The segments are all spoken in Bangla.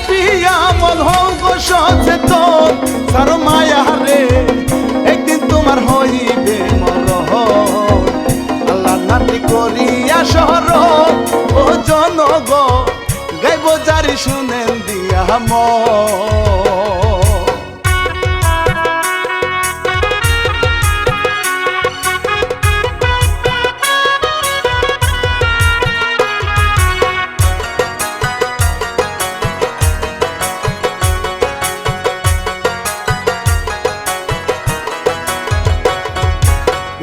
পিয়া মন হও গো সচেতন সার মায়া রে একদিন তোমার হইবে মরণ আল্লাহ নাতি করিয়া শহর ও জনগণ গাইব জারি শুনেন দিয়া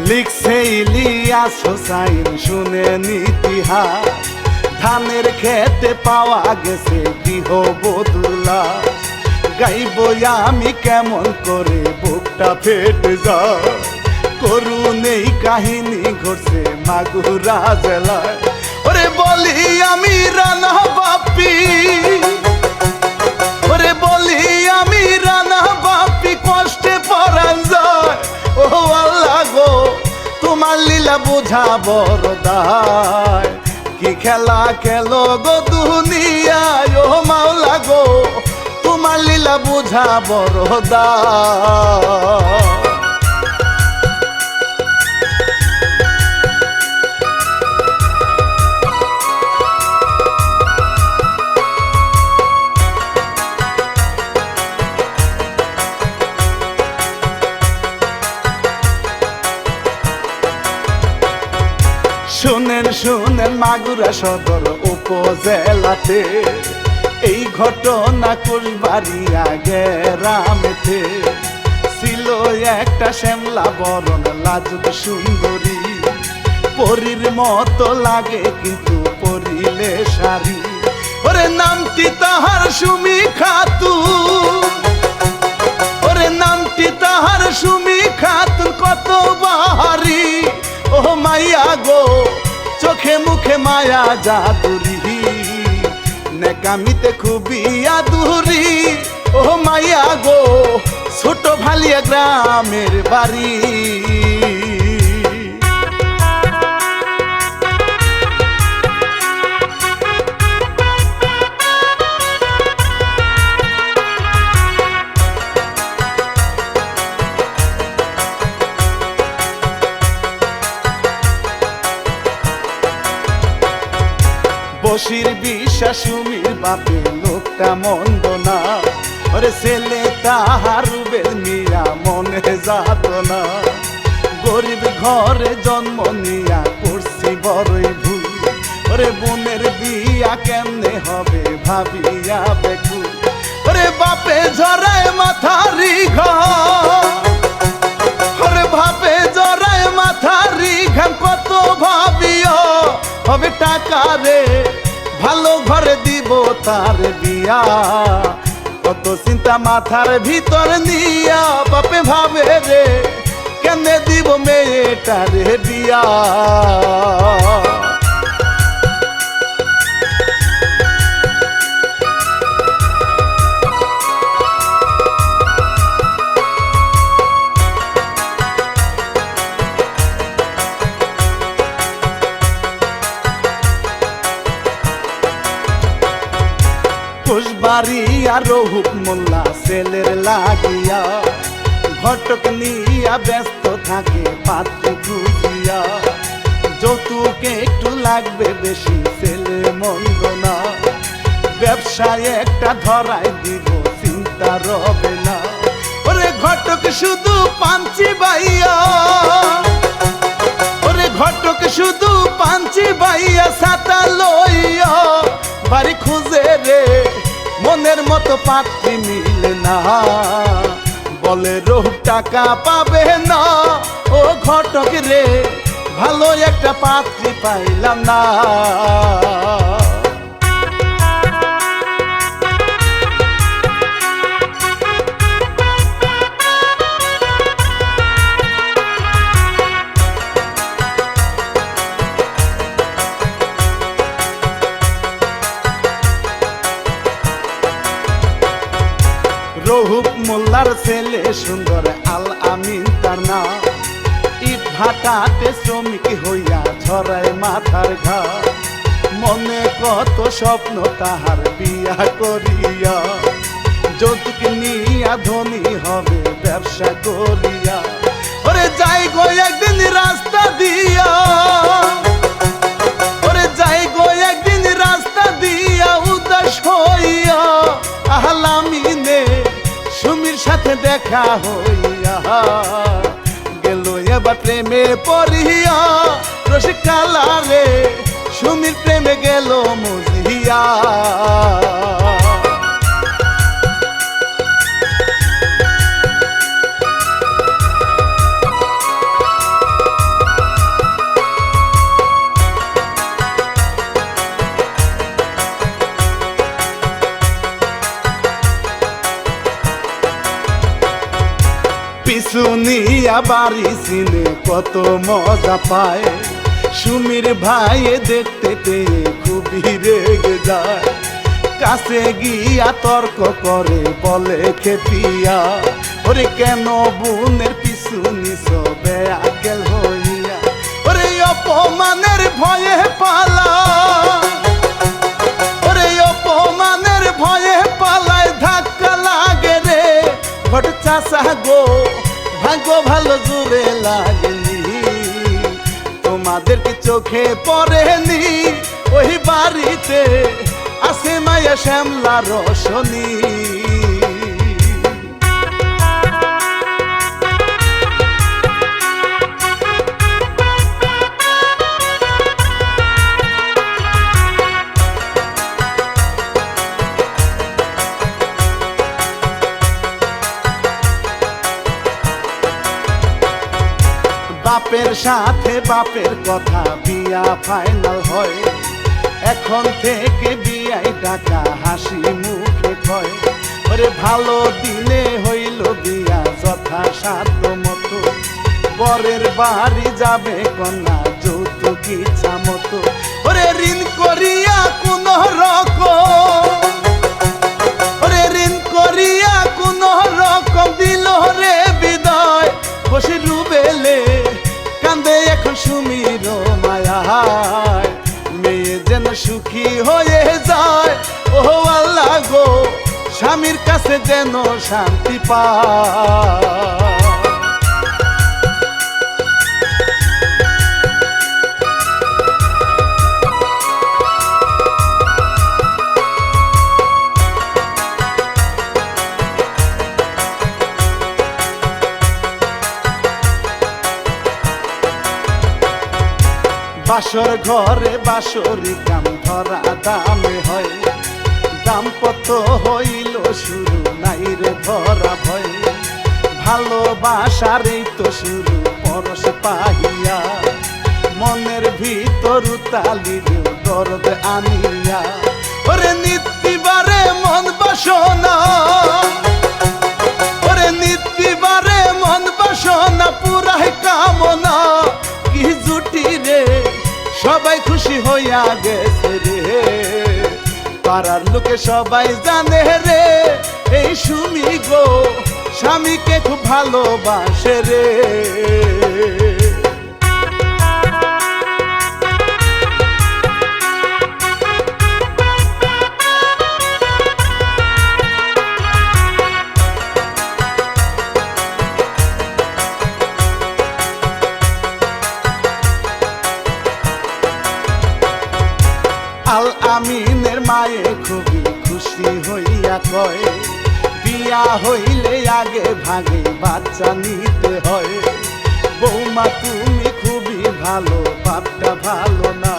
লিখছে ইলিয়াস হোসাইন শুনেন ইতিহাস ধানের খেতে পাওয়া গেছে গৃহবধূলা গাইব আমি কেমন করে বুকটা ফেটে যায় করুন এই কাহিনী ঘটছে মাগুরা জেলায় ওরে বলি আমি রানা বাপি ওরে বলি আমি রানা বাপি কষ্টে পরান যায় ও আল্লাহ গো তোমার লীলা বোঝা বড় দায় কি খেলা খেলো গো দুনিয়ায় ও মাওলা গো তোমার লীলা বোঝা বড় দায় শুনেন শুনেন মাগুরা সদর উপজেলাতে এই ঘটনা কুলবাড়িয়া গ্রামেতে ছিল একটা শ্যামলা বরণ লাজুক সুন্দরী পরীর মতো লাগে কিন্তু পরিলে শাড়ি ওরে নামটি তাহার সুমি খাতুন ওরে নামটি তাহার সুমি খাতুন কত বাহারি ও মাইয়া গো চোখে মুখে মায়া জাদুরি নেকামিতে খুবই আদুরি ও মাইয়া গো ছোট ভালিয়া গ্রামের বাড়ি বশির বিশ্বাস সুমির বাপে লোকটা মন্দ না ওরে ছেলে তাহার রুবেল মিয়া মনে যাত না গরিব ঘরে জন্ম নিয়া করছি বড়ই ভুল ওরে বোনের বিয়া কেমনে হবে ভাবিয়া বেকুল ওরে বাপে ঝরায় মাথারি ঘর ওরে বাপে ঝরায় মাথারি ঘাম কত ভাবিও হবে টাকা রে ভালো ঘরে দিব তার বিয়া কত চিন্তা মাথার ভিতর নিয়া বাপে ভাবে রে কেনে দিব মেয়েটারে বিয়া কুশবাড়িয়া রহুক মোল্লা ছেলের লাগিয়া ঘটক নিয়া ব্যস্ত থাকে পাত্র খুঁজিয়া যৌতুকে একটু লাগবে বেশি ছেলে মন্দ না ব্যবসায় একটা ধরাই দিব চিন্তা রবে না ওরে ঘটক শুধু পাঞ্চি বাইয়া ওরে ঘটক শুধু পাঞ্চি বাইয়া ছাতা লইয়া বাড়ি খুঁজে রে মনের মতো পাত্রী মিলে না বলে রোহ টাকা পাবে না ও ঘটক রে ভালো একটা পাত্রী পাইলাম না রহুক মোল্লার ছেলে সুন্দর আল আমিন তার নাম ইট ভাটাতে শ্রমিক হইয়া ঝরায় মাথার ঘা মনে কত স্বপ্ন তাহার বিয়া করিয়া, যৌতুক নিয়া ধনী হবে ব্যবসা করিয়া। ওরে যাই গো একদিন রাস্তা দিয়া, ওরে যাই গো একদিন রাস্তা দিয়া উদাস হইয়া, আহলামিনে সুমির সাথে দেখা হইয়া, গেল এবার প্রেমে পড়িয়া, রসিক কালারে সুমির প্রেমে গেল মজিয়া। পিছু নিয়া বাড়ি চিনে কত মজা পায়, সুমির ভাই দেখতে পেয়ে খুবই রেগে যায়, কাছে গিয়া তর্ক করে বলে খেপিয়া, ওরে কেন বোনের পিছু নিছ বেআকেল হইয়া, ওরে অপমানের ভয়ে পালা, ওরে অপমানের ভয়ে পালায়, ধাক্কা লাগে রে ঘট চাষা গো, ভাগ্য ভালো জুড়ে লাগেনি, তোমাদেরকে চোখে পড়েনি, ওই বাড়িতে আছে মায়া শ্যামলা রসনী। বাপের সাথে বাপের কথা বিয়া ফাইনাল হয়, এখন থেকে বিয়াই টাকা হাসি মুখে কয়, ওরে ভালো দিনে হইল বিয়া যথা সাধ্য মতো, বরের বাড়ি যাবে কন্যা যৌতুক ইচ্ছা মতো, ওরে ঋণ করিয়া কোন রকম, ওরে ঋণ করিয়া কোন রকম দিল রে বিদায়, বসে রুবেলে কান্দে এখন সুমির মায়ায়, মেয়ে যেন সুখী হয়ে যায়, ও আল্লাহ গো স্বামীর কাছে যেন শান্তি পায়। বাসর ঘরে বাসরি কাম ধরা দামে হয়, দাম্পত্য হইল শুরু নাই রে ধরা ভয়, ভালোবাসার এই তো শুরু পরশ পাহিয়া, মনের ভিতর উতালি দেও দরদ আনিয়া, ওরে নিত্যিবারে মন বাসনা, ওরে নিত্যিবারে মন বাসনা পুরাই কামনা, কি জুটি রে সবাই খুশি হইয়া গেছে রে, পাড়ার লোকে সবাই জানে রে, এই সুমি গো স্বামীকে খুব ভালোবাসে রে। আল আমিনের মায়ে খুবই খুশি হইয়া কয়, বিয়া হইলে আগে ভাগে বাচ্চা নিতে হয়, বৌমা তুমি খুবই ভালো, বাপটা ভালো না,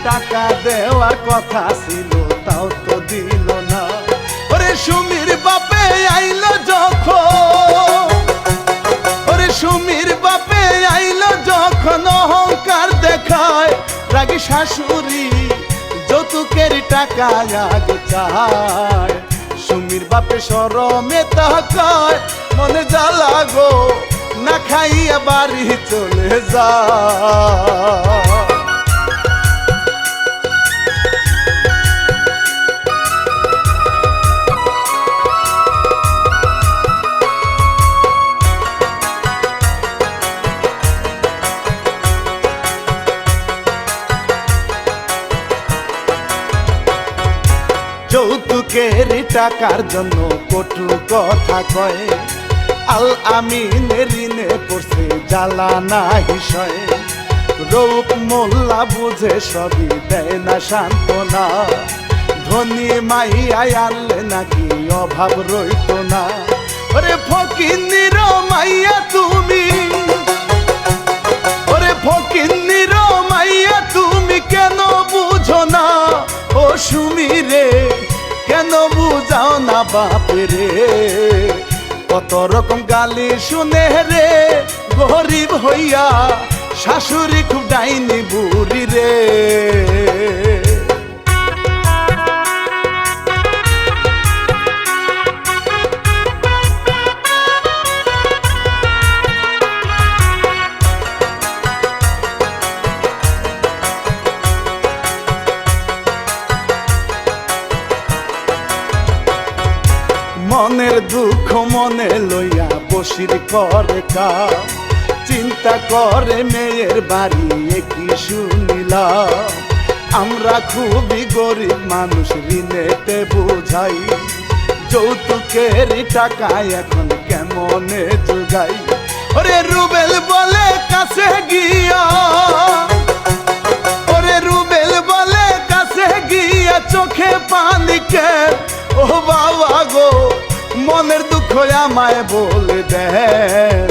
টাকা দেওয়ার কথা ছিল তাও তো দিল না, ওরে সুমির বাপে আইলো যখন, ওরে সুমির বাপে আইলো যখন অহংকার দেখায়, রাগী শাশুড়ি যৌতুকের টাকা আগে চায়, সুমির বাপে শরমে তাকায়, মনে জ্বালা গো না খাইয়া বাড়ি চলে যায়। যৌতুকের টাকার জন্য কটু কথা কয়, আল আমিনের ঋণে পড়ছে জ্বালা না হিসয়। রূপ মোল্লা বুঝে সবই দেয় না সান্ত্বনা, ধনী মাইয়াই আনলে নাকি অভাব রইত না। ওরে ফকিন্নির মাইয়া তুমি, ওরে ফকিন্নির মাইয়া তুমি কেন বুঝো না, ও সুমি রে কেন বুঝাও না বাপে রে। কত রকম গালি শুনে রে গরিব হইয়া, শাশুড়ি খুব ডাইনি বুড়ি রে। মনের দুঃখ মনে লইয়া বসির করে কা, চিন্তা করে মেয়ের বাড়ি কি শুনিলাম। আমরা খুবই গরিব মানুষ, ঋণেতে বুঝাই, যৌতুকের টাকা এখন কেমনে জোগাই। ওরে রুবেল বলে কাছে গিয়া, ওরে রুবেল বলে কাছে গিয়া চোখে পানি কে, ও বাবা গো মনের দুঃখ আমায় বলে দেন,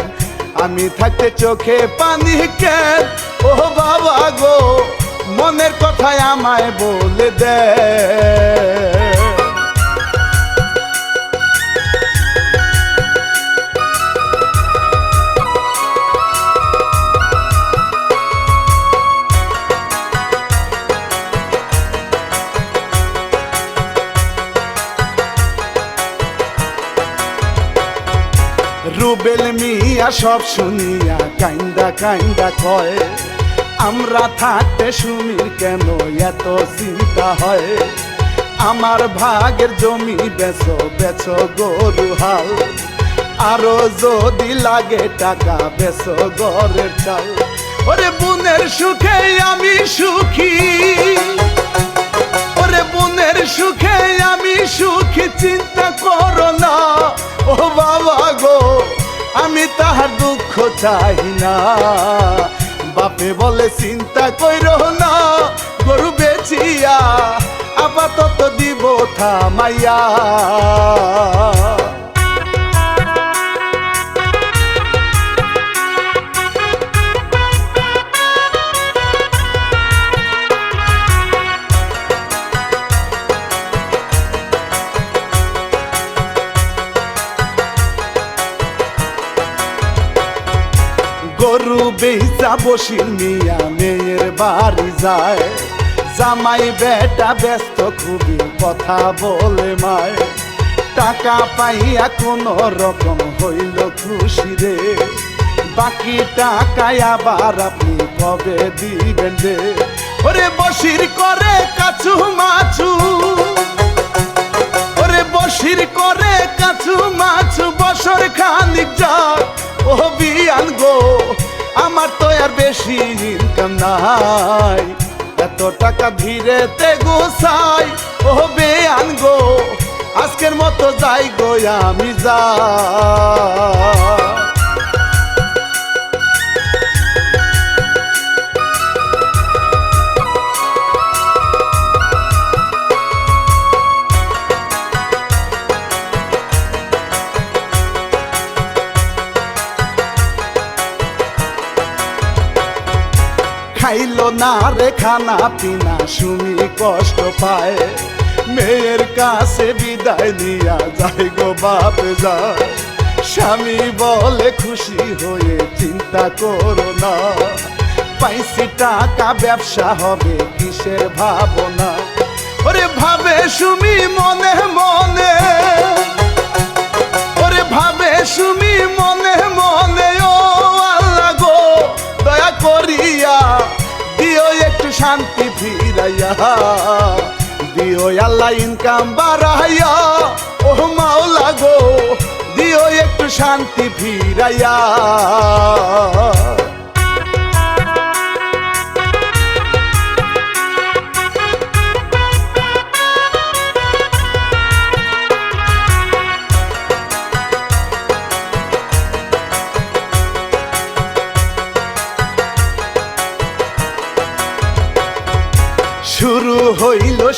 আমি থাকতে চোখে পানি কেন, ও বাবা গো মনের কথায় আমায় বলে দেন। রুবেল মিয়া সব শুনিয়া কাইন্দা কাইন্দা কয়, আমরা থাকতে সুমির কেন এত চিন্তা হয়। আমার ভাগের জমি বেচো বেচো গরু হাল, আরো যদি লাগে টাকা বেচো ঘরের চাল। ওরে বোনের সুখে আমি সুখী, ওরে বোনের সুখে আমি সুখী, চিন্তা করো না ও বাবা গো আমি তাহার দুঃখ চাই না। বাপে বলে চিন্তা কইরো না, গরু বেচিয়া আপাতত দিব থামাইয়া। গরু বেচা বসির মিয়া মেয়ের বাড়ি যায়, জামাই বেটা ব্যস্ত খুবই কথা বলে মায়। টাকা পাইয়া কোনো রকম হইল খুশি রে, বাকি টাকায় আবার আপনি কবে দিবেন রে। ওরে বসির করে কাছু মাছু, ওরে বসির করে কাছু মাছু, বছর খানিক যাক ও বিয়ান গো আমার তো আর বেশি ইনকাম নাই, এত টাকা ধীরেতে গোসাই। ও বেয়ান গো আজকের মতো যাই গো আমি যা। খাইলো না রে খানা পিনা সুমি কষ্ট পায়, মেয়ের কাছে বিদায় নিয়া যায় গো বাপ যায়। স্বামী বলে খুশি হয়ে চিন্তা করো না, পাইছি টাকা ব্যবসা হবে কিসের ভাবনা। ওরে ভাবে সুমি মনে মনে, ওরে ভাবে সুমি মনে মনে, ও আল্লাহ গো দয়া করিয়া দিও একটু শান্তি ফিরাইয়া, দিও আল্লাহ ইনকাম বাড়াইয়া। ও মাওলা গো দিও একটু শান্তি ফিরাইয়া।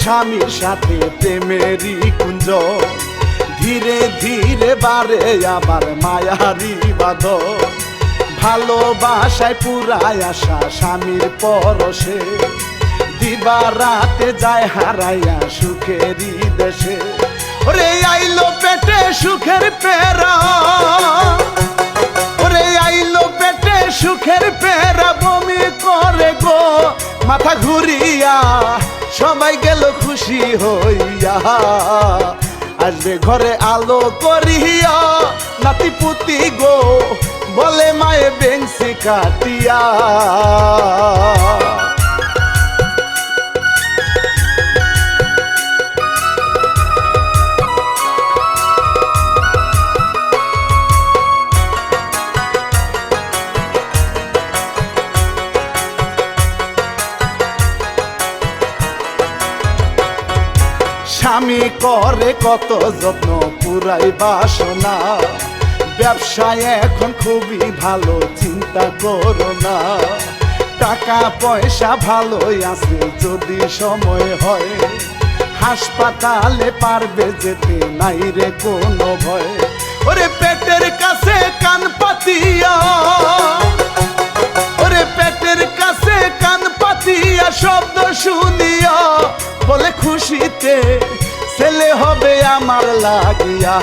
স্বামীর সাথে প্রেমেরই কুঞ্জ, ধীরে ধীরে বাড়ে আবার মায়ারি বাঁধন। ভালোবাসায় পুরায় আসা স্বামীর পরশে, দিবা রাতে যায় হারাইয়া সুখেরই দেশে। ওরে আইলো পেটে সুখের পেরা, ওরে আইলো পেটে সুখের পেরা, বমি করে গো মাথা ঘুরিয়া, সবাই গেল খুশি হইয়া। আসবে ঘরে আলো করিয়া, নাতি পুতি গো বলে মায়ে বেংসি কাটিয়া। স্বামী করে কত যত্ন পুরাই বাসনা, ব্যবসায় এখন খুবই ভালো চিন্তা করো না। টাকা পয়সা ভালোই আছে যদি সময় হয়, হাসপাতালে পারবে যেতে নাই রে কোনো ভয়। ওরে পেটের কাছে কান পাতিয়া, ওরে পেটের কাছে কান পাতিয়া, শব্দ শুনিয়া বলে খুশিতে ছেলে হবে আমার লাগিয়া।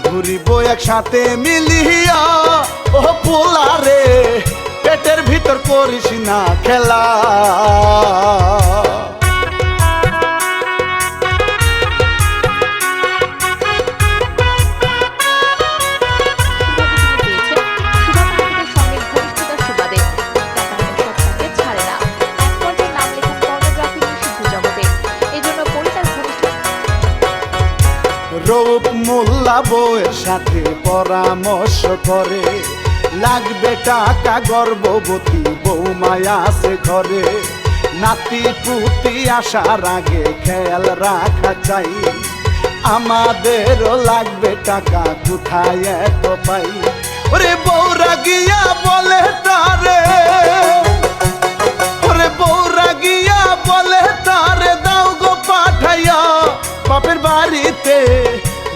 ঘুরিব একসাথে মিলিয়া, ও পোলা রে পেটের ভিতর করিস না খেলা। রূপ মোল্লা বউয়ের সাথে পরামর্শ করে, লাগবে টাকা গর্ভবতী বৌমায়া আছে ঘরে। নাতি পুতি আসার আগে খেয়াল রাখা চাই, আমাদেরও লাগবে টাকা কোথায় এত পাই। ওরে বউরা গিয়া বলে তারে, ওরে বউরা গিয়া বলে তারে, দাও গো পাঠাইয়া বাপের বাড়িতে।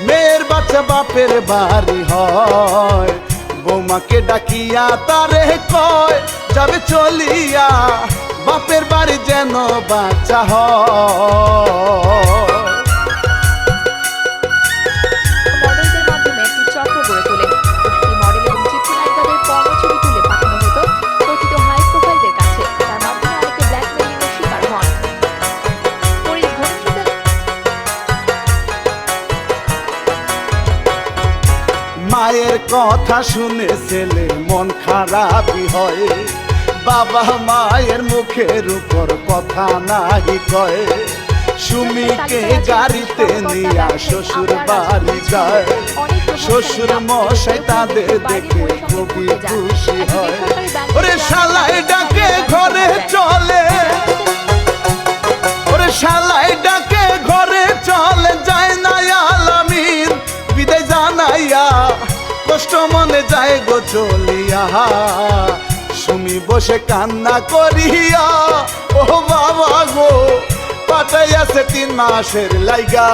মেয়ের বাচ্চা বাপের বাড়ি হয়, বৌমাকে ডাকিয়া তারে কয় যাবে চলিয়া, বাপের বাড়ি যেন বাচ্চা হয়। মডেলদের মাধ্যমে একটি চক্র গড়ে তোলে। প্রতিটি মডেল এবং চিত্রনায়িকাদের পর্নো ছবি তুলে পাঠানো হতো কথিত হাই প্রোফাইলদের কাছে। তার মাধ্যমে অনেকে ব্ল্যাকমেইলিংয়ের শিকার হন। মায়ের কথা শুনে ছেলে মন খারাপই হয়, বাবা মায়ের মুখের উপর কথা নাহি কয়। সুমিকে গাড়িতে নিয়া শ্বশুর বাড়ি যায়, শ্বশুর মশাই তাদের দেখে খুবই খুশি হয়। ওরে শালাই ডাকে ঘরে চলে, ওরে শালাই ডাকে ঘরে চলে, যায় না আলামিন বিদায় জানাইয়া, কষ্ট মনে যায় গো চলিয়া। সুমি বসে কান্না করিয়া, ও বাবা গো পাঠাইয়াছে 3 মাসের লাইগা।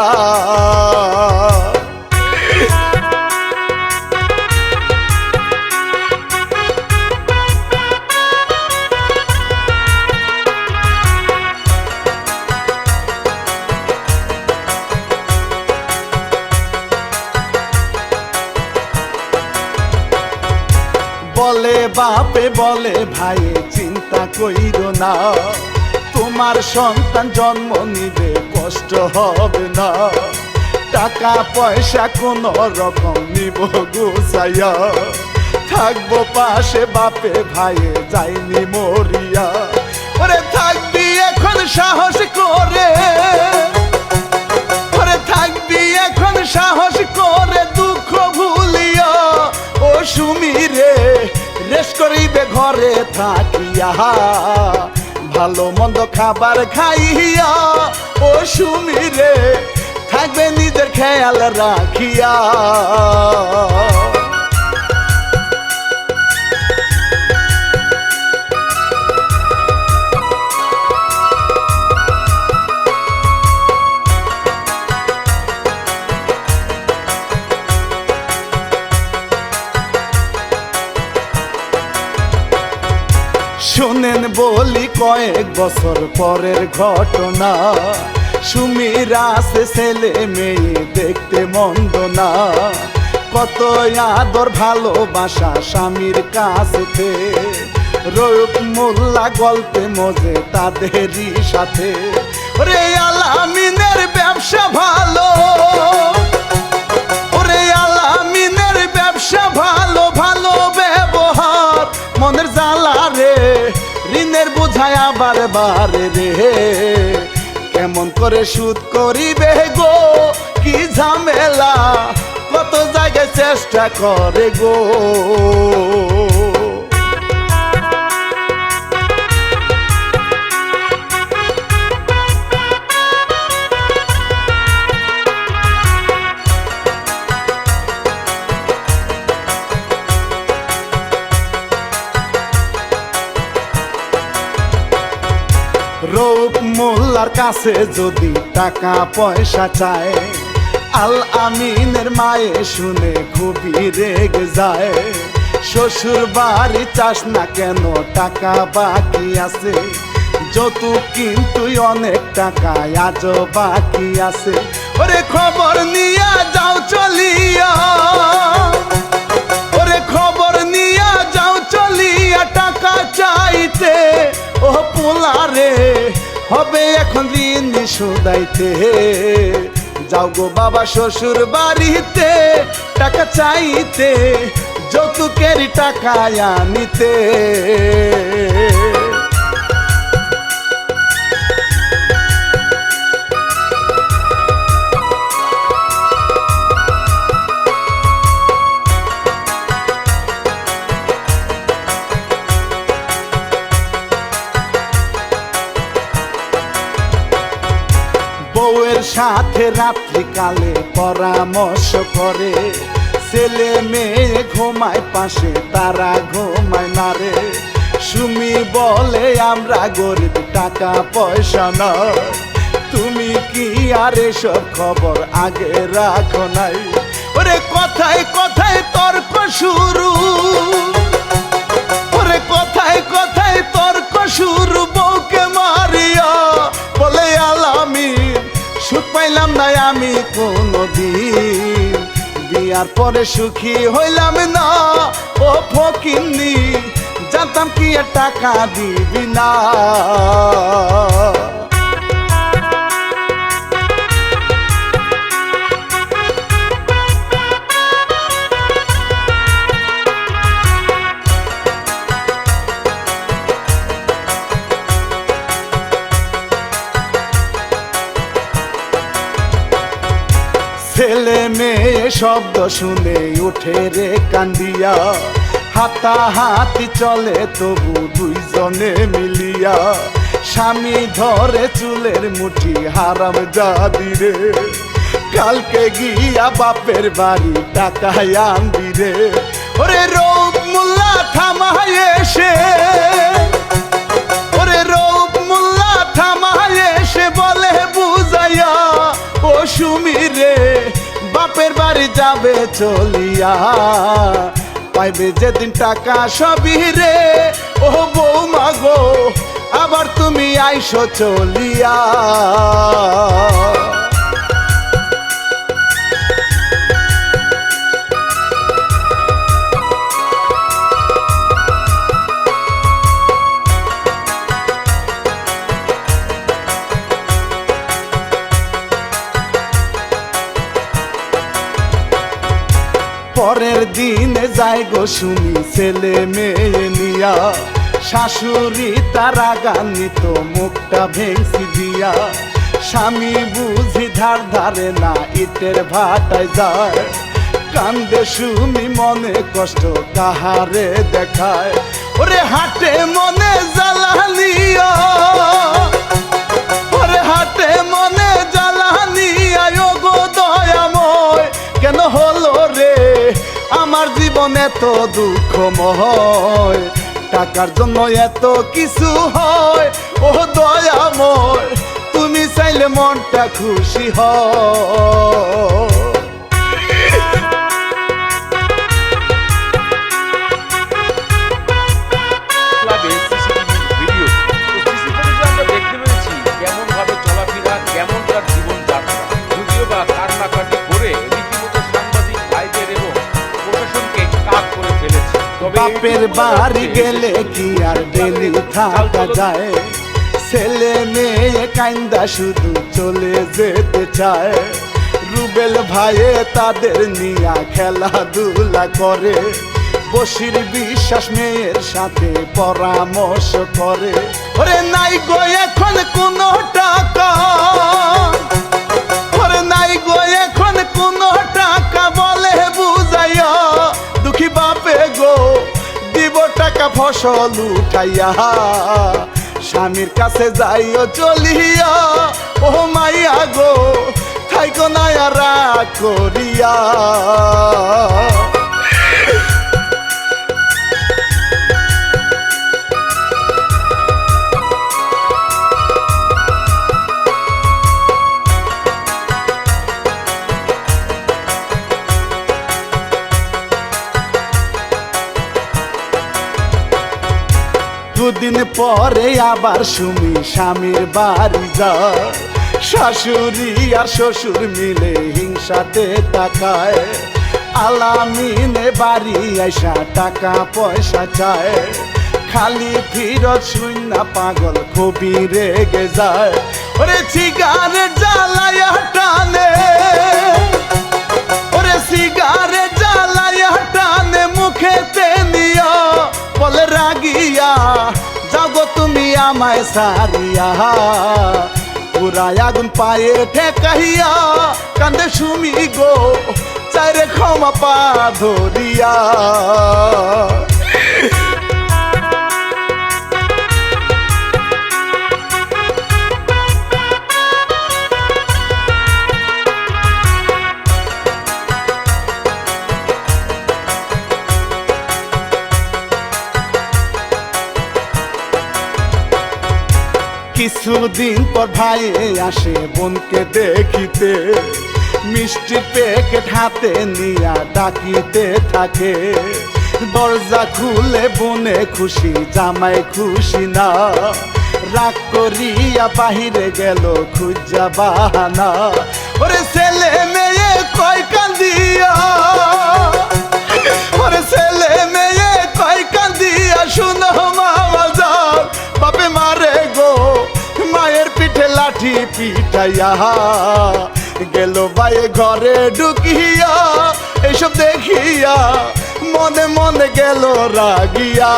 বলে বাপে বলে ভাই চিন্তা কইরো না, তোমার সন্তান জন্ম নিবে কষ্ট হবে না। টাকা পয়সা কোন রকম নিব গুছাইয়া, থাকবো পাশে বাপে ভাইয়ে যাইনি মরিয়া। ওরে থাকবি এখন সাহস করে, ওরে থাকবি এখন সাহস করে, দুঃখ ভুলিয়া ও সুমিরে রেস করিবে ঘরে থাকিয়া। ভালো মন্দ খাবার খাইয়া ও সুমিরে থাকবে নিজের খেয়াল রাখিয়া। বলি কয়েক বছর পরের ঘটনা। সুমির আছে ছেলে মেয়ে দেখতে মন্দ না, কত আদর ভালোবাসা স্বামীর কাছেতে। রূপ মোল্লা গল্পে মজে তাদেরই সাথে। ওরে আলামিনের ব্যবসা ভালো, ওরে আলামিনের ব্যবসা ভালো, ভালো ব্যবহার মনের জ্বালা রে, ঋণের বোঝায় আবার বারে রে। কেমন করে সুদ করিবে গো, কি ঝামেলা, কত জায়গায় চেষ্টা করে গো। রূপ মোল্লার কাছে যদি টাকা পয়সা চায়, আল আমিনের মায়ে শুনে খুবই রেগে যায়। শ্বশুর বাড়ি চাস না কেন, টাকা বাকি আছে, যৌতুক কিন্তু অনেক টাকা আজও বাকি আছে। ওরে খবর নিয়া যাও চলিয়া, ওরে খবর নিয়া যাও চলিয়া টাকা চাইতে। ও পোলারে হবে এখন ঋণ শুধাইতে, যাও গো বাবা শ্বশুর বাড়িতে টাকা চাইতে, যৌতুকের টাকা আনিতে। বউয়ের সাথে রাত্রিকালে পরামর্শ করে, ছেলে মেয়ে ঘুমায় পাশে তারা ঘুমায় না রে। সুমি বলে আমরা গরিব টাকা পয়সা নয়, তুমি কি আর এসব খবর আগে রাখো নাই। ওরে কথায় কথায় তর্ক শুরু, ওরে কথায় কথায় তর্ক শুরু, বউকে মারিয়া বলে আলামিন সুখ পাইলাম না আমি কোনদিন, বিয়ার পরে সুখী হইলাম না। ও ফকিন্নি জানতাম কি আর টাকা দিবি না। ছেলে মেয়ে শব্দ শুনে উঠে রে কান্দিয়া, হাতাহাতি চলে তবু দুইজনে মিলিয়া। স্বামী ধরে চুলের মুঠি হারাম জাদি রে, কালকে গিয়া বাপের বাড়ি টাকা আনবি রে। ওরে রূপ মোল্লা থামায় এসে, ওরে রূপ মোল্লা থামায় এসে বলে বুঝাইয়া, ও সুমি রে বাপের বাড়ি যাবে চলিয়া, পাইবে যেদিন টাকা সবই রে। ও বৌমা গো আবার তুমি আইসো চলিয়া। পরের দিনে যাই গো সুমি ছেলে মেয়ে নিয়া, শাশুড়ি তারা গানিত মুখটা ভেঙসি দিয়া। স্বামী বুঝি ধার ধারে না ইটের ভাটায় যায়, কান্দে সুমি মনে কষ্ট কাহারে দেখায়। ওরে হাটে মনে জ্বালানিয়া, ওরে হাটে মনে জ্বালানিয়া, ও গো দয়াময় কেন হলো রে আমার জীবন এত দুঃখময়। টাকার জন্য এত কিছু হয়, ও দয়াময় তুমি চাইলে মনটা খুশি হয়। লাগে সিসিটিভি ভিডিও বা কান্নাকাটি করে রীতিমতো সাংবাদিক ভাইদের এবং প্রশাসনকে কাক করে ফেলেছে। তবে বাপের বাড়ি গেলে কি আর ডেলি থাকা যায়, ছেলে মেয়ে কাইন্দা শুধু চলে যেতে চায়। রুবেল ভাইয়ে তাদের নিয়া খেলাধুলা করে, বশির বিশ্বাস মেয়ের সাথে পরামর্শ করে। ওরে নাই গো এখন কোনো টাকা, ওরে নাই গো এখন কোনো টাকা, বলে বুঝাইয়া দুঃখী বাপে গো দিব টাকা ফসল উঠাইয়া। স্বামীর কাছে যাইও চলিয়া, ও মাইয়া গো থাইকো না রাগ করিয়া। দুদিন পরে আবার সুমি স্বামীর বাড়ি যায়, শাশুড়ি আর শ্বশুর মিলে হিংসাতে তাকায়। আলামিনে বাড়ি আইসা টাকা পয়সা চায়, খালি ফিরত শুইনা পাগল খুবই রেগে যায়। ওরে সিগারেট জ্বালায়া টানে, ওরে সিগারেট জ্বালায়া টানে মুখেতে নিয়া, বলে রাগিয়া যাগো তুমি আমায় সারিয়া। পুরাই আগুন পায়ে ঠেকাইয়া কান্দে সুমি গো চাইরে ক্ষমা পা ধরিয়া। কিছুদিন পর ভাই আসে বোনকে দেখিতে, মিষ্টি প্যাকেট হাতে নিয়া ডাকিতে থাকে। দরজা খুলে বোনে খুশি জামাই খুশি না, রাগ করিয়া বাহিরে গেল খুঁজা বাহানা। ওরে ছেলে মেয়ে কয় কান্দিয়া, ওরে ছেলে মেয়ে কয় কান্দিয়া, শুনো মামা যাও বাপে মারে গো মায়ের পিঠে লাঠি পিটাইয়া। গেল ভাই ঘরে ঢুকিয়া, এইসব দেখিয়া মনে মনে গেল রাগিয়া।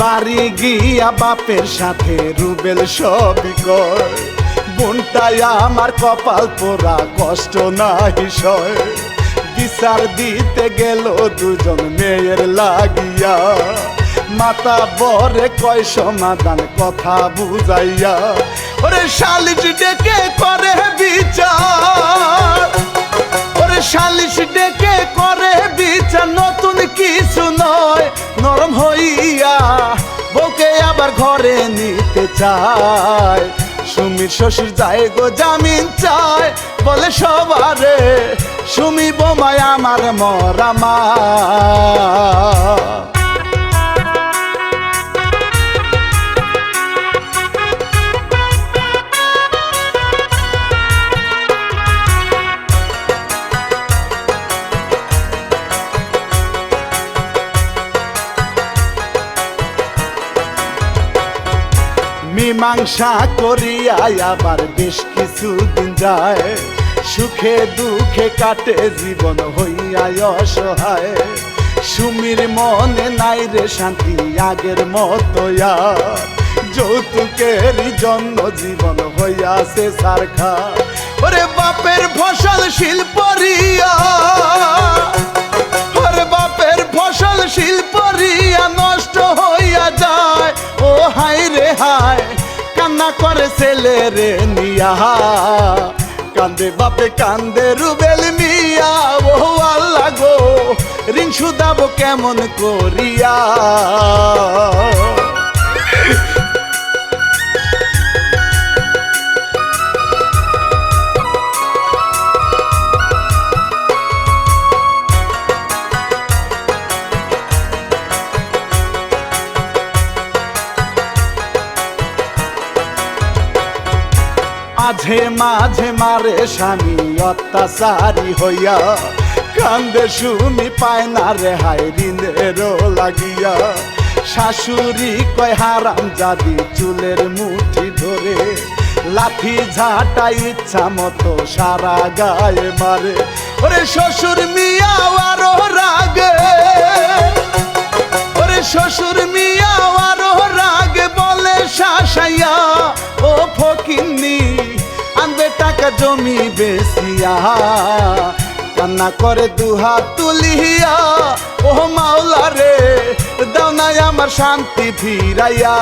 বাড়ি গিয়া বাপের সাথে রুবেল সবই কয়, বোনটাই আমার কপাল পোড়া কষ্ট নাহি সয়। বিচার দিতে গেল দুজন মেয়ের লাগিয়া, মাতা বরে কয় সমাধান কথা বুঝাইয়া। ওরে শালিশ ডেকে করে বিচার, ওরে শালিশ ডেকে করে বিচার, নতুন কিছু নয় নরম হইয়া বউকে আবার ঘরে নিতে চায়। সুমির শ্বশুর যায় গো জামিন চায়, বলে সবারে সুমি বোমায় আমার মরা মা। মীমাংসা করিয়া আবার বেশ কিছুদিন যায়, সুখে দুঃখে কাটে জীবন হইয়া অসহায়। সুমির মনে নাই রে শান্তি আগের মতো আর, যৌতুকের জন্য জীবন হইয়াছে সারখা। ওরে বাপের ফসল শিল্পরিয়া, ওরে বাপের ফসল শিল্পরিয়া নষ্ট হইয়া যায়। ও হাই রে হায় কান্না করে ছেলে রে নিয়া, কান্দে বাপে কান্দে রুবেল মিয়া। ও আল্লাহ গো ঋণ শুধাবো কেমন করিয়া। মাঝে মাঝে মারে স্বামী অত্যাচারী হইয়া, কান্দে শুনি পায় না রেহাই ঋণেরও লাগিয়া। শাশুড়ি কয় হারাম জাদি চুলের মুঠি ধরে, লাঠি ঝাঁটা ইচ্ছা মতো সারা গায়ে মারে। ওরে শ্বশুর মিয়া আরো রাগে, ওরে শ্বশুর মিয়া আরো রাগে, বলে শাসাইয়া ও ফকিন্নি আনবে টাকা জমি বেচিয়া। কান্না করে দুহাত তুলিয়া, ও মাওলা রে দাও না আমার শান্তি ফিরাইয়া।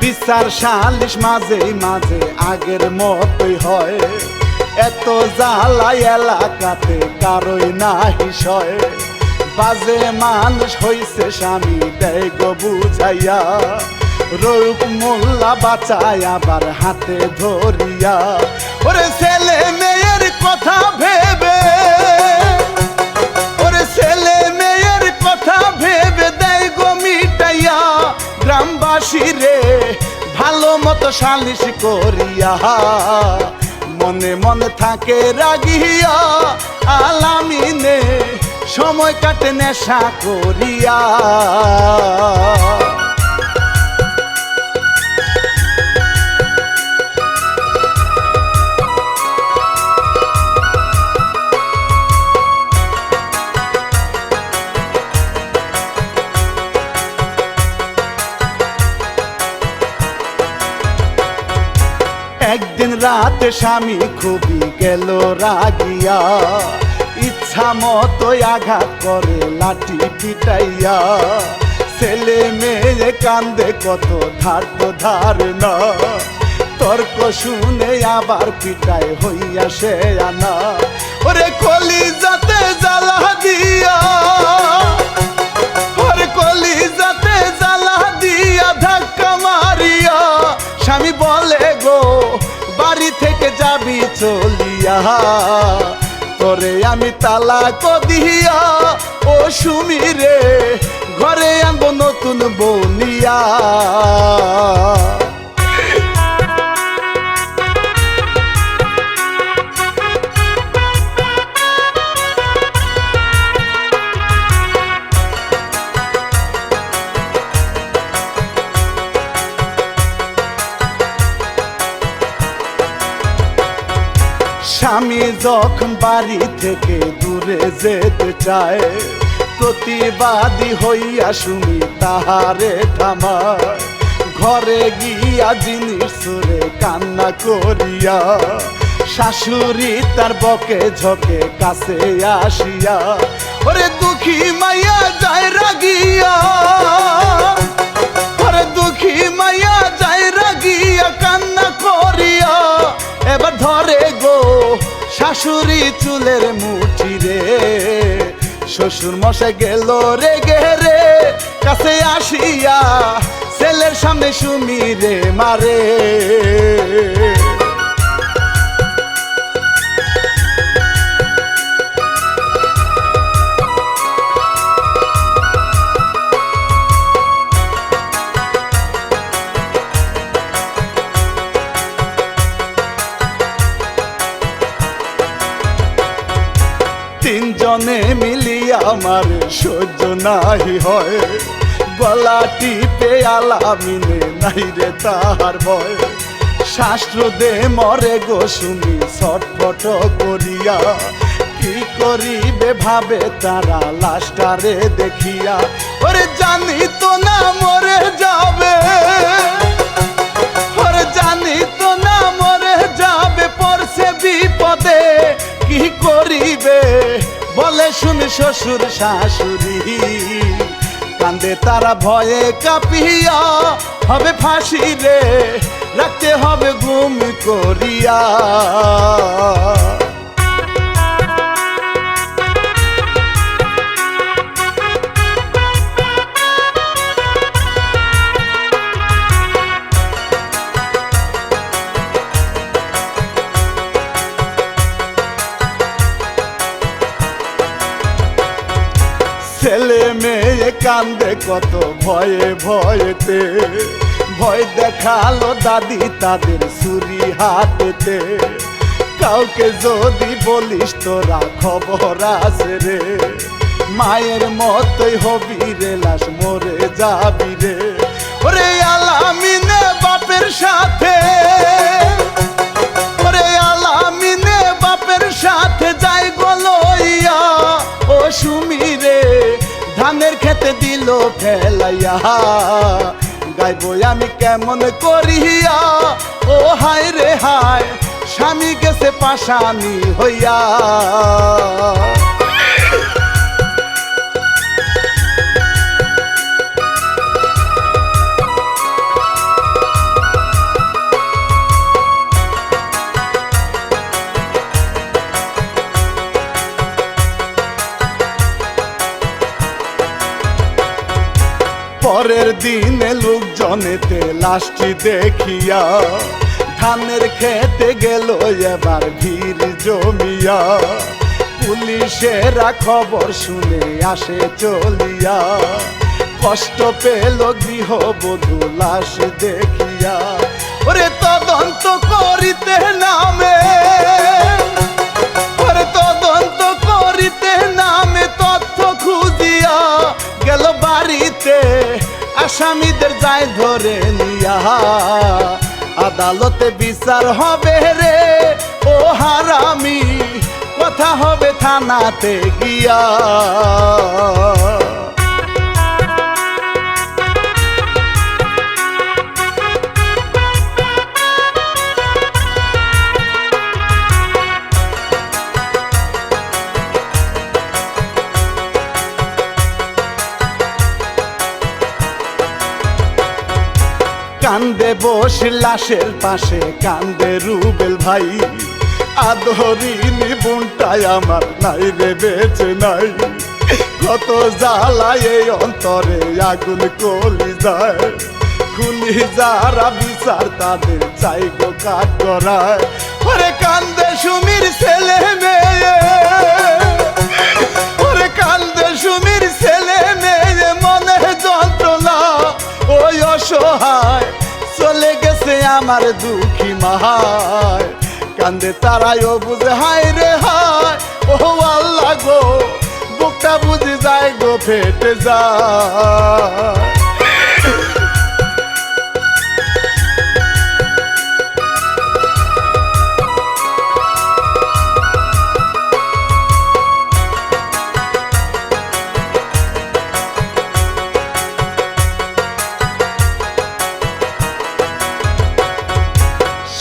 বিচার সালিশ মাঝে মাঝে আগের মতোই হয়, এত জ্বালা এলাকাতে কারোই নাহি সয়। বাজে মানুষ হইছে স্বামী দেয় গো বুঝাইয়া, রূপ মোল্লা বাঁচায় আবার হাতে ধরিয়া। ওরে ছেলে মেয়ের কথা ভেবে, ওরে ছেলে মেয়ের কথা ভেবে দেয় গো মিটাইয়া। গ্রামবাসী রে ভালো মতো সালিশ করিয়া, মনে মনে থাকে রাগিয়া। আলামিনে সময় কাটে নেশা করিয়া। একদিন রাতে স্বামী খুবই গেল রাগিয়া, ইচ্ছা মতো আঘাত করে লাঠি পিটাইয়া। ছেলে মেয়ে কান্দে কত ধার তো ধার না, তর্ক শুনে আবার পিটাই হইয়া সে আনা। ওরে কলিজাতে জ্বালা দিয়া, ওরে কলিজাতে জ্বালা দিয়া ধাক্কা মারিয়া। স্বামী বলে গো বাড়ি থেকে যাবি চলিয়া, তোরে আমি তালাক দিয়া ও সুমিরে ঘরে আনবো নতুন বনিয়া। স্বামী যখন বাড়ি থেকে দূরে যেতে চায়, প্রতিবাদী হইয়া শুনি তাহারে থামায়। ঘরে গিয়া জিনিস চুরে কান্না করিয়া, শাশুড়ি তার বকে ঝকে কাছে আসিয়া। ওরে দুঃখী মাইয়া যায় রাগিয়া, ওরে দুঃখী মাইয়া যায় রাগিয়া কান্না করিয়া। এবার ধরে গো শাশুড়ি চুলের মুঠি রে, শ্বশুর মশাই গেল রে গেরে। কাছে আসিয়া ছেলের সামনে সুমিরে মারে। তিনজনে মিলিয়া আমার সহ্য নাহি হয়, গলা টিপে আলামিনে নাই রে তাহার ভয়। শাস্ত্র দে মরে গো শুনি ছটফট করিয়া, কি করিবে ভাবে তারা লাশটারে দেখিয়া। ওরে জানি তো না মরে যাবে, ওরে জানি তো না মরে যাবে, পড়ছে বিপদে কি করিবে বলে শুনে শ্বশুর শাশুড়ি। কান্দে তারা ভয়ে কাঁপিয়া, হবে ফাঁসি রে রাখতে হবে গুম করিয়া। ছেলে মেয়ে কান্দে কত ভয়ে ভয়েতে, ভয় দেখালো দাদি তাদের ছুরি হাতেতে। কাউকে যদি বলিস তোরা খবর আছে রে, মায়ের মতোই হবি রে, লাশ মরে যাবি রে। ওরে আলামিনে বাপের সাথে, ওরে আলামিনে বাপের সাথে যাই গলইয়া, ও সুমিরে ধানের খেতে দিল ফেলাইয়া। গাইবো আমি কেমন করিয়া, ও হায় রে হায় স্বামী গেছে পাশানি হইয়া। পরের দিনে লোকজনেতে লাশটি দেখিয়া, ধানের খেতে গেল এবার ভিড় জমিয়া। পুলিশেরা খবর শুনে আসে চলিয়া, কষ্ট পেল গৃহবধূ লাশ দেখিয়া। ওরে তদন্ত করিতে নামে, ওরে তদন্ত করিতে নামে তথ্য খুঁজিয়া গেল বাড়িতে, আসামিদের যায় ধরে নিয়া। আদালতে বিচার হবে রে ও হারামি, কথা হবে থানাতে গিয়া। কান্দে বসে লাশের পাশে কান্দে রুবেল ভাই, আদরিনি বোনটাই আমার নাই রে বেঁচে নাই। কত জ্বালায় এই অন্তরে আগুন কলি যায়, খুনি যারা বিচার তাদের চাই গো কাঠ করায়। ওরে কান্দে সুমির ছেলে মেয়ে, ওরে কান্দে সুমির ছেলে মেয়ে, মনে যন্ত্রণা ওই অসহায় চলে গেছে আমার দুঃখী মাহায়। কান্দে তারাইও বুঝে হায় রে হায়, ও আল্লাহ গো বুকটা বুঝে যায় গো ফেটে যায়।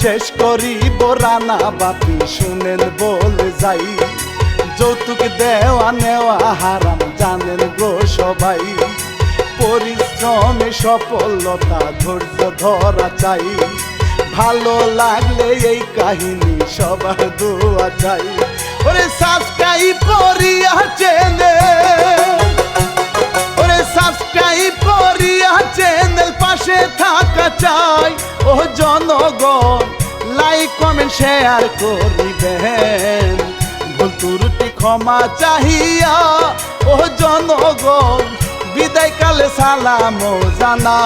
শেষ করিব রানা বাপি শুনেন বলে যাই, যৌতুক দেওয়া নেওয়া হারাম জানেন গো সবাই। পরিশ্রমে সফলতা ধৈর্য ধরা চাই, ভালো লাগলে এই কাহিনী সবার দোয়া চাই। ওরে সাবস্ক্রাইব করিয়া চ্যানেল, ওরে সাবস্ক্রাইব করিয়া চ্যানেল পাশে থাকা চাই। ও জনগণ লাইক কমেন্ট শেয়ার করিবেন, ভুল ত্রুটি ক্ষমা চাহিয়া। ও জনগণ বিদায় কালে সালাম জানা।